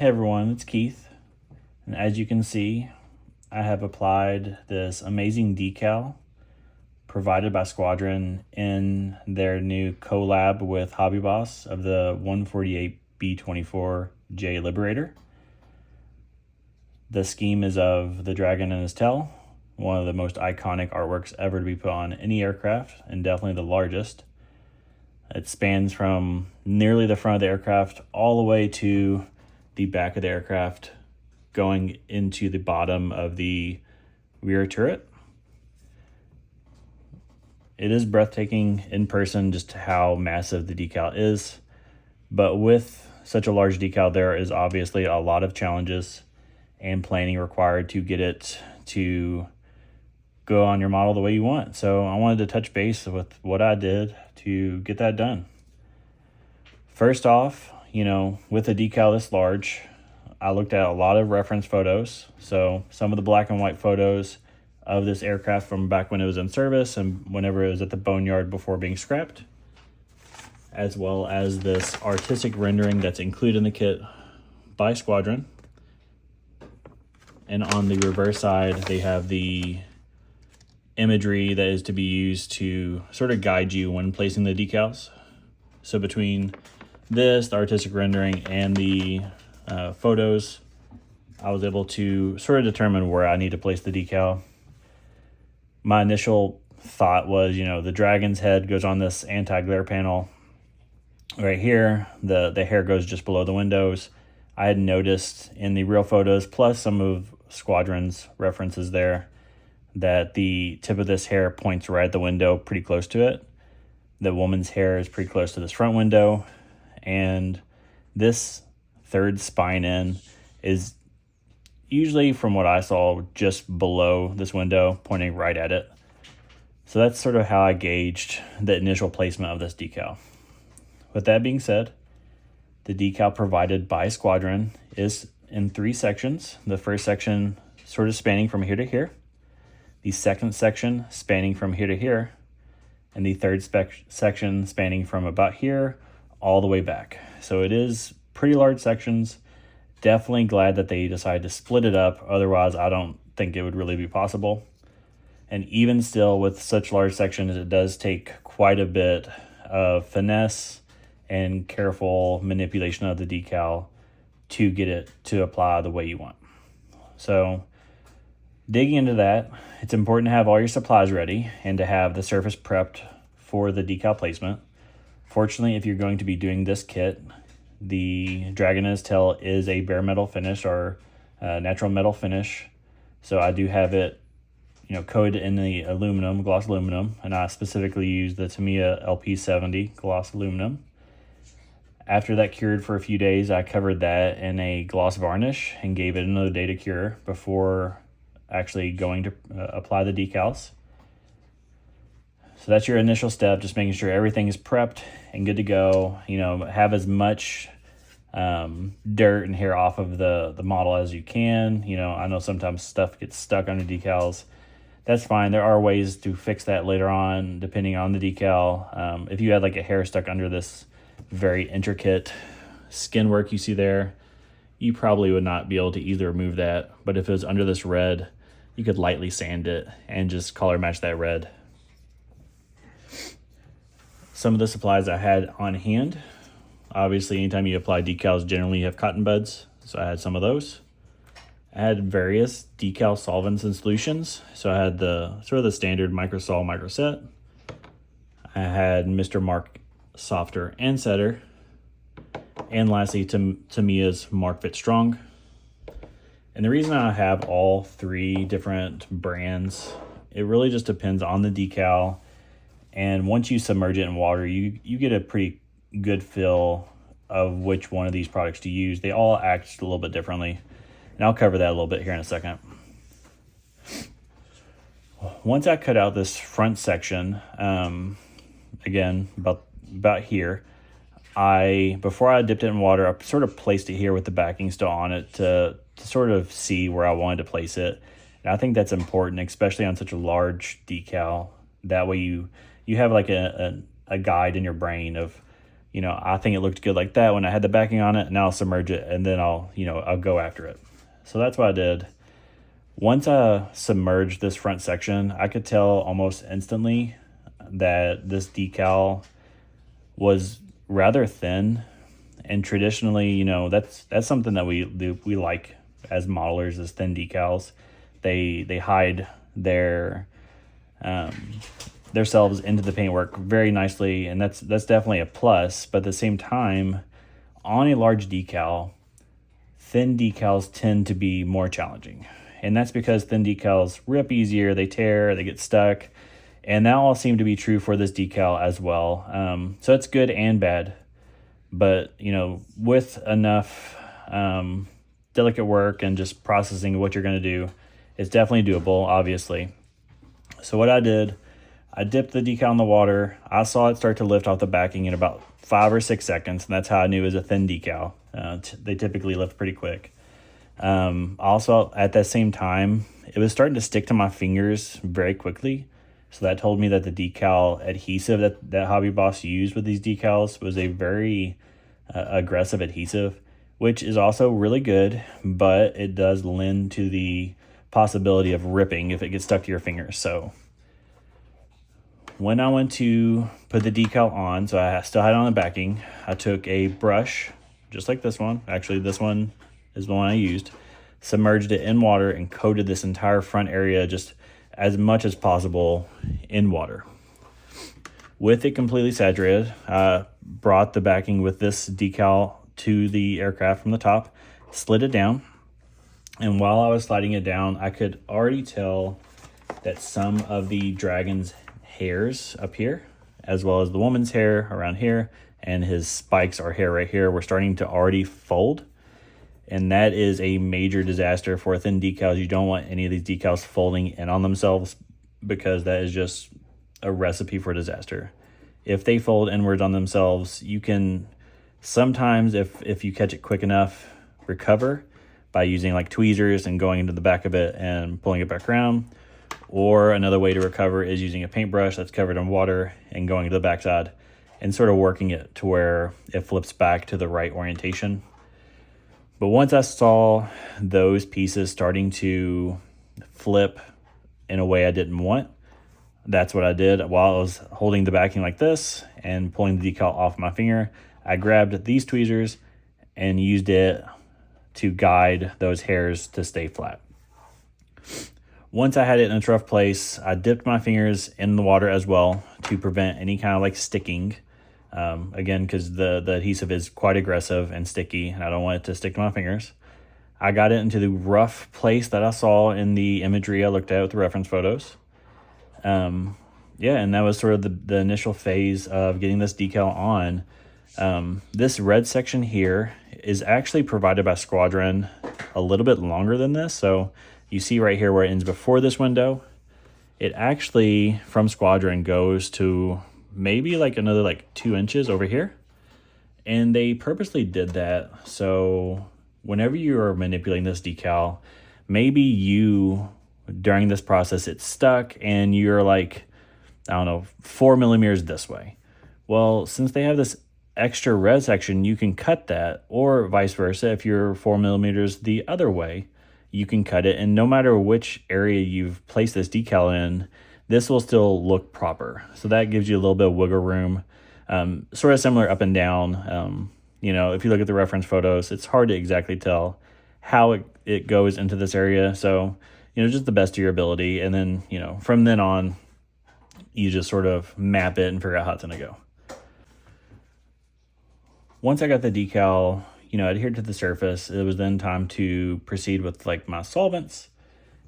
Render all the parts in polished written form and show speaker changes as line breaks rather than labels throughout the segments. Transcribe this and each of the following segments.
Hey everyone, it's Keith, and as you can see, I have applied this amazing decal provided by Squadron in their new collab with HobbyBoss of the 148 B-24J Liberator. The scheme is of the dragon and his tail, one of the most iconic artworks ever to be put on any aircraft, and definitely the largest. It spans from nearly the front of the aircraft all the way to the back of the aircraft, going into the bottom of the rear turret. It is breathtaking in person just how massive the decal is, but with such a large decal, there is obviously a lot of challenges and planning required to get it to go on your model the way you want. So I wanted to touch base with what I did to get that done. First off, with a decal this large, I looked at a lot of reference photos. So some of the black and white photos of this aircraft from back when it was in service and whenever it was at the boneyard before being scrapped, as well as this artistic rendering that's included in the kit by Squadron. And on the reverse side, they have the imagery that is to be used to sort of guide you when placing the decals. So between this, the artistic rendering, and the photos, I was able to sort of determine where I need to place the decal. My initial thought was, the dragon's head goes on this anti-glare panel right here. The hair goes just below the windows. I had noticed in the real photos, plus some of Squadron's references there, that the tip of this hair points right at the window, pretty close to it. The woman's hair is pretty close to this front window, and this third spine in is usually, from what I saw, just below this window, pointing right at it. So that's sort of how I gauged the initial placement of this decal. With that being said, the decal provided by Squadron is in 3 sections. The first section sort of spanning from here to here, the second section spanning from here to here, and the third section spanning from about here all the way back. So it is pretty large sections. Definitely glad that they decided to split it up. Otherwise, I don't think it would really be possible. And even still, with such large sections, it does take quite a bit of finesse and careful manipulation of the decal to get it to apply the way you want. So digging into that, it's important to have all your supplies ready and to have the surface prepped for the decal placement. Fortunately, if you're going to be doing this kit, the dragon and his tail is a bare metal finish or natural metal finish. So I do have it, coated in the aluminum, gloss aluminum, and I specifically used the Tamiya LP70 gloss aluminum. After that cured for a few days, I covered that in a gloss varnish and gave it another day to cure before actually going to apply the decals. So that's your initial step, just making sure everything is prepped and good to go. Have as much dirt and hair off of the model as you can. I know sometimes stuff gets stuck on the decals. That's fine. There are ways to fix that later on, depending on the decal. If you had like a hair stuck under this very intricate skin work you see there, you probably would not be able to easily remove that. But if it was under this red, you could lightly sand it and just color match that red. Some of the supplies I had on hand, obviously anytime you apply decals, generally you have cotton buds, so I had some of those. I had various decal solvents and solutions, so I had the sort of the standard Microsol Microset. I had Mr. Mark Softer and Setter, and lastly Tamiya's Mark Fit Strong. And the reason I have all 3 different brands, it really just depends on the decal. And once you submerge it in water, you get a pretty good feel of which one of these products to use. They all act just a little bit differently. And I'll cover that a little bit here in a second. Once I cut out this front section, again, about here, before I dipped it in water, I sort of placed it here with the backing still on it to sort of see where I wanted to place it. And I think that's important, especially on such a large decal. That way you have like a guide in your brain of, you know, I think it looked good like that when I had the backing on it, and I'll submerge it, and then I'll go after it. So that's what I did. Once I submerged this front section, I could tell almost instantly that this decal was rather thin. And traditionally, you know, that's something that we like as modelers, is thin decals. They hide themselves into the paintwork very nicely, and that's definitely a plus. But at the same time, on a large decal, thin decals tend to be more challenging. And that's because thin decals rip easier, they tear, they get stuck. And that all seemed to be true for this decal as well. So it's good and bad. But, you know, with enough delicate work and just processing what you're going to do, it's definitely doable, obviously. So what I did, I dipped the decal in the water. I saw it start to lift off the backing in about 5 or 6 seconds. And that's how I knew it was a thin decal. They typically lift pretty quick. Also, at that same time, it was starting to stick to my fingers very quickly. So that told me that the decal adhesive that HobbyBoss used with these decals was a very aggressive adhesive, which is also really good, but it does lend to the possibility of ripping if it gets stuck to your fingers. So when I went to put the decal on, so I still had it on the backing, I took a brush, just like this one. Actually, this one is the one I used. Submerged it in water and coated this entire front area just as much as possible in water. With it completely saturated, I brought the backing with this decal to the aircraft from the top, slid it down, and while I was sliding it down, I could already tell that some of the dragon's hairs up here, as well as the woman's hair around here, and his spikes or hair right here, were starting to already fold. And that is a major disaster for thin decals. You don't want any of these decals folding in on themselves, because that is just a recipe for disaster. If they fold inwards on themselves, you can sometimes, if you catch it quick enough, recover by using like tweezers and going into the back of it and pulling it back around. Or another way to recover is using a paintbrush that's covered in water and going to the backside and sort of working it to where it flips back to the right orientation. But once I saw those pieces starting to flip in a way I didn't want, that's what I did. While I was holding the backing like this and pulling the decal off my finger, I grabbed these tweezers and used it to guide those hairs to stay flat. Once I had it in a rough place, I dipped my fingers in the water as well to prevent any kind of like sticking. Again, because the adhesive is quite aggressive and sticky, and I don't want it to stick to my fingers. I got it into the rough place that I saw in the imagery I looked at with the reference photos. And that was sort of the initial phase of getting this decal on. This red section here is actually provided by Squadron a little bit longer than this. So you see right here where it ends before this window. It actually, from Squadron, goes to maybe like another like 2 inches over here. And they purposely did that. So whenever you are manipulating this decal, maybe during this process, it's stuck and you're like, I don't know, 4 millimeters this way. Well, since they have this extra red section, you can cut that, or vice versa. If you're 4 millimeters the other way, you can cut it. And no matter which area you've placed this decal in, this will still look proper. So that gives you a little bit of wiggle room. Sort of similar up and down. If you look at the reference photos, it's hard to exactly tell how it goes into this area. So, just the best of your ability. And then, from then on, you just sort of map it and figure out how it's going to go. Once I got the decal, adhered to the surface, it was then time to proceed with like my solvents.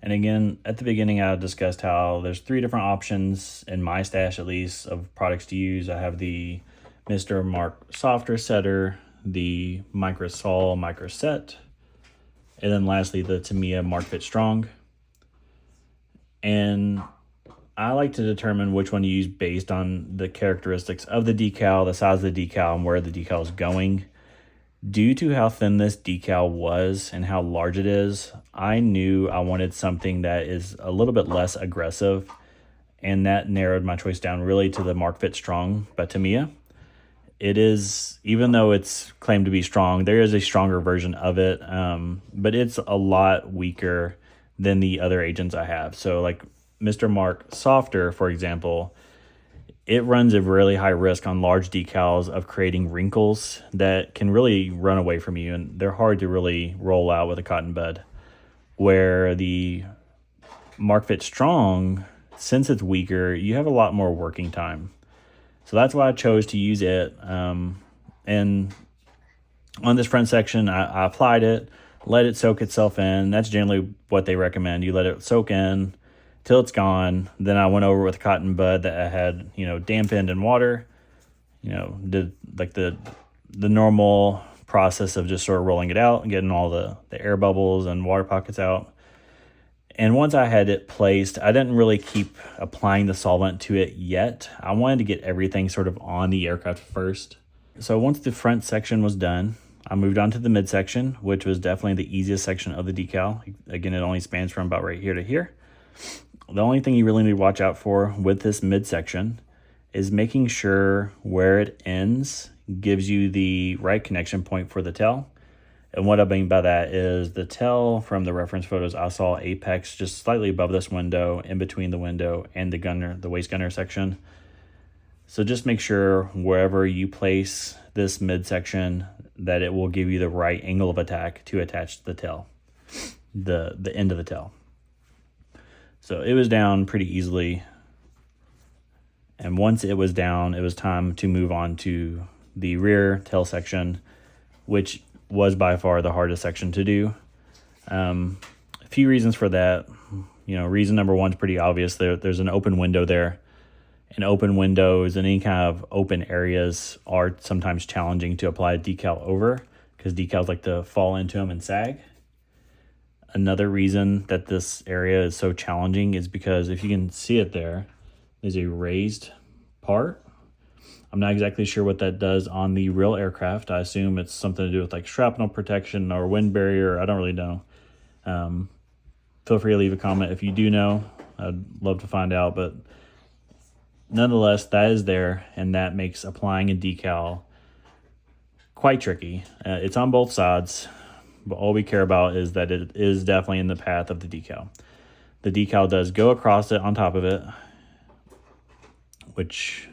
And again, at the beginning, I discussed how there's 3 different options in my stash, at least, of products to use. I have the Mr. Mark Softer Setter, the Microsol Micro Set, and then lastly, the Tamiya Mark Fit Strong. And I like to determine which one to use based on the characteristics of the decal, the size of the decal, and where the decal is going. Due to how thin this decal was and how large it is, I knew I wanted something that is a little bit less aggressive, and that narrowed my choice down really to the Mark Fit Strong by Tamiya. it is, even though it's claimed to be strong, there is a stronger version of it, but it's a lot weaker than the other agents I have. So like Mr. Mark Softer, for example, it runs a really high risk on large decals of creating wrinkles that can really run away from you, and they're hard to really roll out with a cotton bud. Where the Mark Fit Strong, since it's weaker, you have a lot more working time. So that's why I chose to use it. And on this front section, I applied it, let it soak itself in. That's generally what they recommend. You let it soak in till it's gone. Then I went over with a cotton bud that I had, dampened in water. Did like the normal process of just sort of rolling it out and getting all the air bubbles and water pockets out. And once I had it placed, I didn't really keep applying the solvent to it yet. I wanted to get everything sort of on the aircraft first. So once the front section was done, I moved on to the midsection, which was definitely the easiest section of the decal. Again, it only spans from about right here to here. The only thing you really need to watch out for with this midsection is making sure where it ends gives you the right connection point for the tail. And what I mean by that is the tail from the reference photos, I saw apex just slightly above this window, in between the window and the waist gunner section. So just make sure wherever you place this midsection that it will give you the right angle of attack to attach the tail, the end of the tail. So it was down pretty easily. And once it was down, it was time to move on to the rear tail section, which was by far the hardest section to do. A few reasons for that. Reason number one is pretty obvious. There's an open window there. And open windows and any kind of open areas are sometimes challenging to apply a decal over because decals like to fall into them and sag. Another reason that this area is so challenging is because if you can see it there's a raised part. I'm not exactly sure what that does on the real aircraft. I assume it's something to do with like shrapnel protection or wind barrier. I don't really know. Feel free to leave a comment if you do know. I'd love to find out, but nonetheless, that is there, and that makes applying a decal quite tricky. It's on both sides, but all we care about is that it is definitely in the path of the decal. The decal does go across it on top of it, which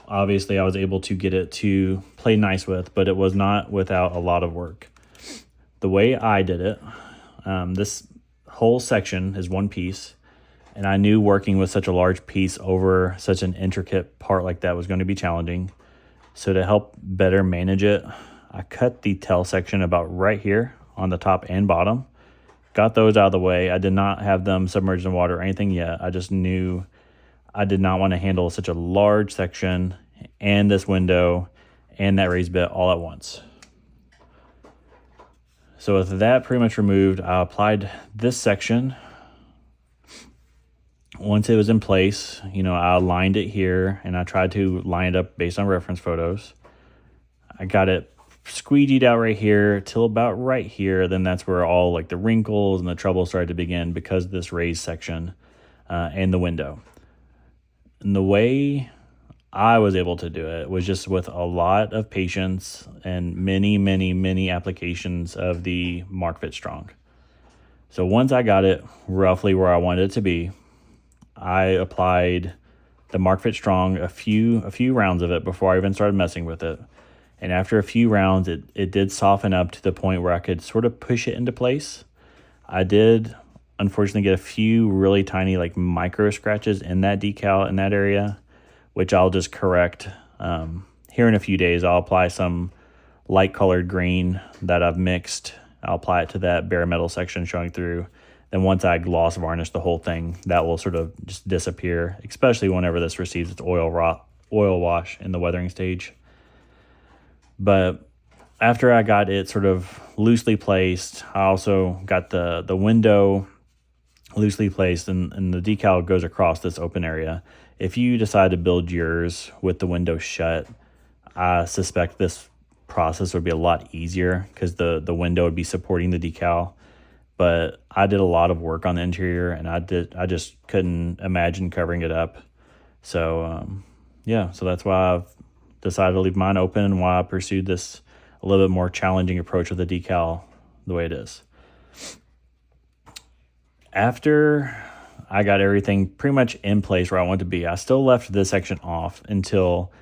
obviously I was able to get it to play nice with, but it was not without a lot of work. The way I did it, this whole section is one piece, and I knew working with such a large piece over such an intricate part like that was going to be challenging. So to help better manage it, I cut the tail section about right here on the top and bottom. Got those out of the way. I did not have them submerged in water or anything yet. I just knew I did not want to handle such a large section and this window and that raised bit all at once. So with that pretty much removed, I applied this section. Once it was in place, I aligned it here and I tried to line it up based on reference photos. I got it squeegeed out right here till about right here. Then that's where all like the wrinkles and the trouble started to begin because of this raised section and the window. And the way I was able to do it was just with a lot of patience and many, many, many applications of the Mark Fit Strong. So once I got it roughly where I wanted it to be, I applied the Mark Fit Strong a few rounds of it before I even started messing with it. And after a few rounds, it did soften up to the point where I could sort of push it into place. I did unfortunately get a few really tiny like micro scratches in that decal in that area, which I'll just correct. Here in a few days, I'll apply some light colored green that I've mixed. I'll apply it to that bare metal section showing through. Then once I gloss varnish the whole thing, that will sort of just disappear, especially whenever this receives its oil wash in the weathering stage. But after I got it sort of loosely placed, I also got the window loosely placed and the decal goes across this open area. If you decide to build yours with the window shut, I suspect this process would be a lot easier because the window would be supporting the decal. But I did a lot of work on the interior and I just couldn't imagine covering it up. So so that's why I've decided to leave mine open while I pursued this a little bit more challenging approach with the decal the way it is. After I got everything pretty much in place where I want to be, I still left this section off until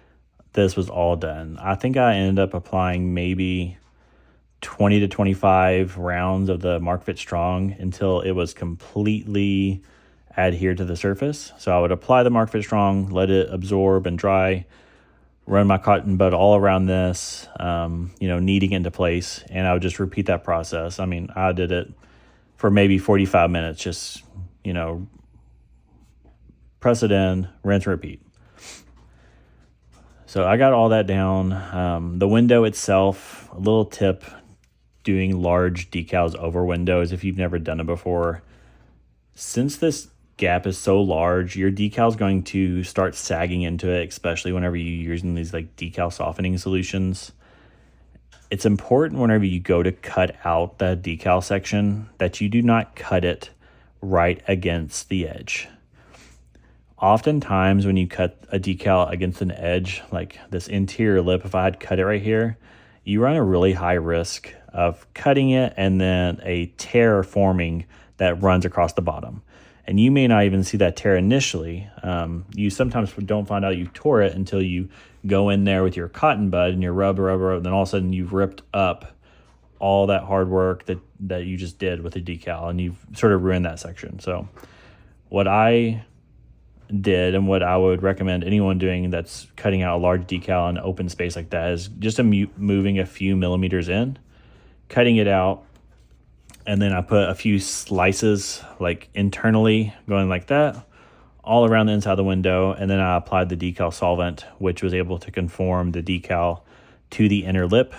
this was all done. I think I ended up applying maybe 20 to 25 rounds of the Mark Fit Strong until it was completely adhered to the surface. So I would apply the Mark Fit Strong, let it absorb and dry, run my cotton bud all around this, kneading into place, and I would just repeat that process. I mean, I did it for maybe 45 minutes, just, press it in, rinse, repeat. So I got all that down. The window itself, a little tip, doing large decals over windows if you've never done it before. Since this gap is so large, your decal is going to start sagging into it, especially whenever you're using these like decal softening solutions. It's important whenever you go to cut out that decal section that you do not cut it right against the edge. Oftentimes when you cut a decal against an edge, like this interior lip, if I had cut it right here, you run a really high risk of cutting it and then a tear forming that runs across the bottom. And you may not even see that tear initially. You sometimes don't find out you tore it until you go in there with your cotton bud and your rub, and then all of a sudden you've ripped up all that hard work that you just did with the decal, and you've sort of ruined that section. So what I did and what I would recommend anyone doing that's cutting out a large decal in an open space like that is just moving a few millimeters in, cutting it out, and then I put a few slices like internally going like that all around the inside of the window, and then I applied the decal solvent, which was able to conform the decal to the inner lip.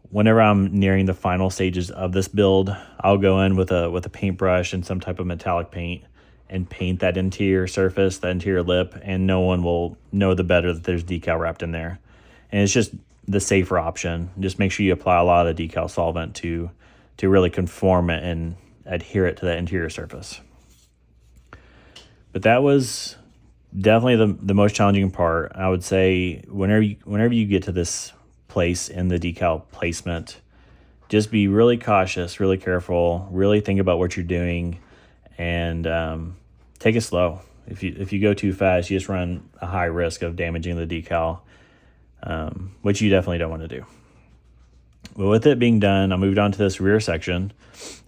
Whenever I'm nearing the final stages of this build, I'll go in with a paintbrush and some type of metallic paint and paint that interior surface, that interior lip, and no one will know the better that there's decal wrapped in there. And it's just the safer option. Just make sure you apply a lot of the decal solvent to really conform it and adhere it to that interior surface. But that was definitely the most challenging part. I would say whenever you get to this place in the decal placement, just be really cautious, really careful, really think about what you're doing, and take it slow. If you go too fast, you just run a high risk of damaging the decal, which you definitely don't want to do. But with it being done, I moved on to this rear section.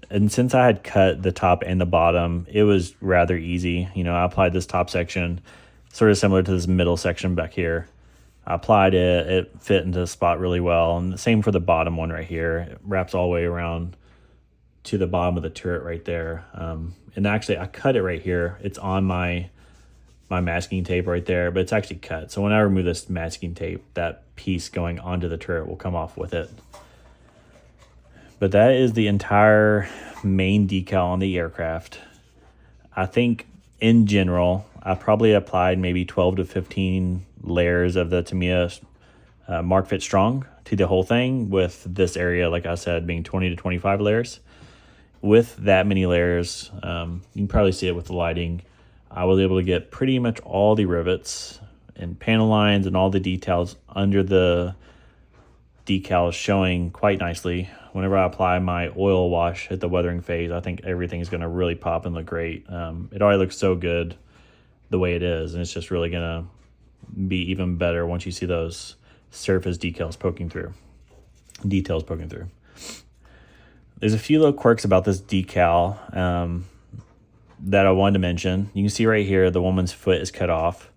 And since I had cut the top and the bottom, it was rather easy. I applied this top section, sort of similar to this middle section back here. I applied it, it fit into the spot really well. And the same for the bottom one right here. It wraps all the way around to the bottom of the turret right there. And actually I cut it right here. It's on my masking tape right there, but it's actually cut. So when I remove this masking tape, that piece going onto the turret will come off with it. But that is the entire main decal on the aircraft. I think in general, I probably applied maybe 12 to 15 layers of the Tamiya Mark Fit Strong to the whole thing, with this area, like I said, being 20 to 25 layers. With that many layers, you can probably see it with the lighting, I was able to get pretty much all the rivets and panel lines and all the details under the decals showing quite nicely. Whenever I apply my oil wash at the weathering phase, I think everything is going to really pop and look great. It already looks so good the way it is, and it's just really going to be even better once you see those surface details poking through. There's a few little quirks about this decal that I wanted to mention. You can see right here the woman's foot is cut off,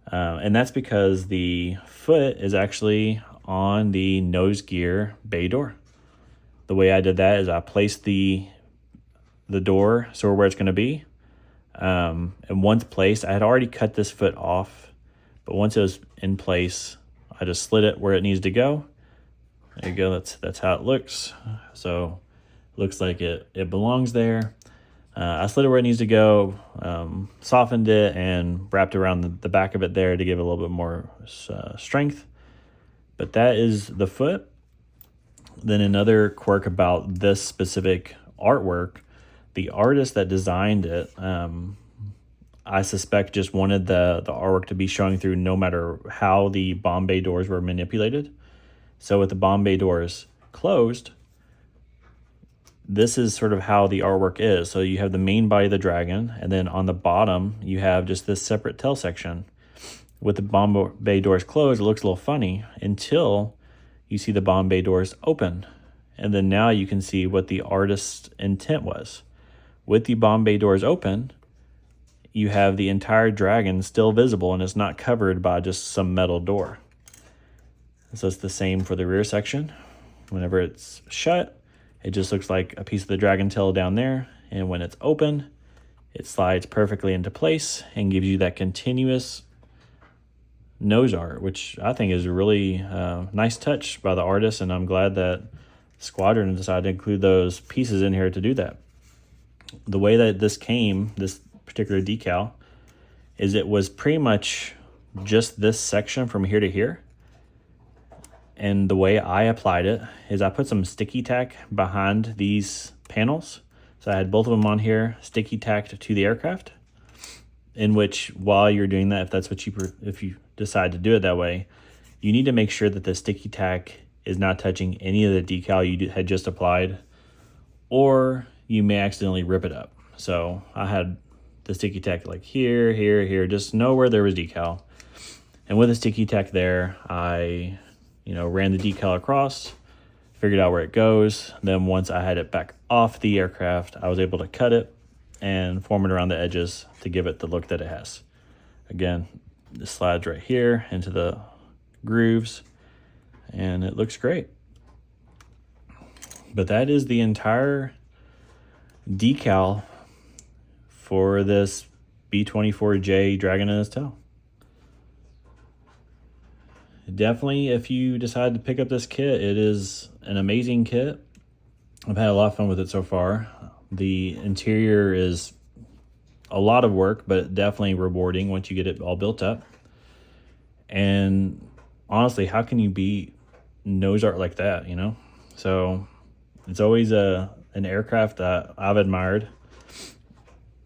and that's because the foot is actually on the nose gear bay door. The way I did that is I placed the door sort of where it's going to be, and once placed, I had already cut this foot off, but once it was in place, I just slid it where it needs to go. There you go. That's how it looks. So it looks like it belongs there. I slid it where it needs to go, softened it, and wrapped around the back of it there to give it a little bit more strength. But that is the foot. Then another quirk about this specific artwork, the artist that designed it, I suspect just wanted the artwork to be showing through no matter how the bomb bay doors were manipulated. So with the bomb bay doors closed, this is sort of how the artwork is. So you have the main body of the dragon, and then on the bottom, you have just this separate tail section. With the bomb bay doors closed, it looks a little funny until you see the bomb bay doors open. And then now you can see what the artist's intent was. With the bomb bay doors open, you have the entire dragon still visible, and it's not covered by just some metal door. So it's the same for the rear section. Whenever it's shut, it just looks like a piece of the dragon tail down there. And when it's open, it slides perfectly into place and gives you that continuous nose art, which I think is a really nice touch by the artist. And I'm glad that Squadron decided to include those pieces in here to do that. The way that this came, this particular decal, is it was pretty much just this section from here to here. And the way I applied it is I put some sticky tack behind these panels. So I had both of them on here, sticky tacked to the aircraft, in which while you're doing that, if that's what if you decide to do it that way, you need to make sure that the sticky tack is not touching any of the decal you had just applied, or you may accidentally rip it up. So I had the sticky tack like here, here, here, just know where there was decal. And with the sticky tack there, I ran the decal across, figured out where it goes. Then once I had it back off the aircraft, I was able to cut it and form it around the edges to give it the look that it has. Again, this slides right here into the grooves, and it looks great. But that is the entire decal for this B-24J Dragon in his tail. Definitely, if you decide to pick up this kit, it is an amazing kit. I've had a lot of fun with it so far. The interior is a lot of work, but definitely rewarding once you get it all built up. And honestly, how can you beat nose art like that, So it's always an aircraft that I've admired.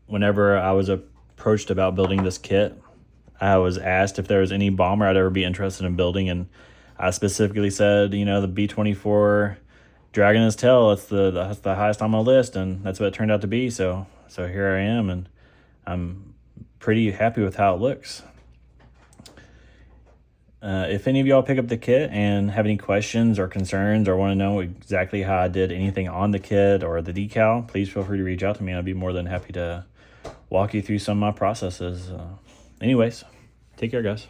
Whenever I was approached about building this kit, I was asked if there was any bomber I'd ever be interested in building, and I specifically said, the B-24 Dragon in his tail, that's the highest on my list, and that's what it turned out to be. So here I am, and I'm pretty happy with how it looks. If any of y'all pick up the kit and have any questions or concerns or want to know exactly how I did anything on the kit or the decal, please feel free to reach out to me. I'd be more than happy to walk you through some of my processes. Anyways, take care, guys.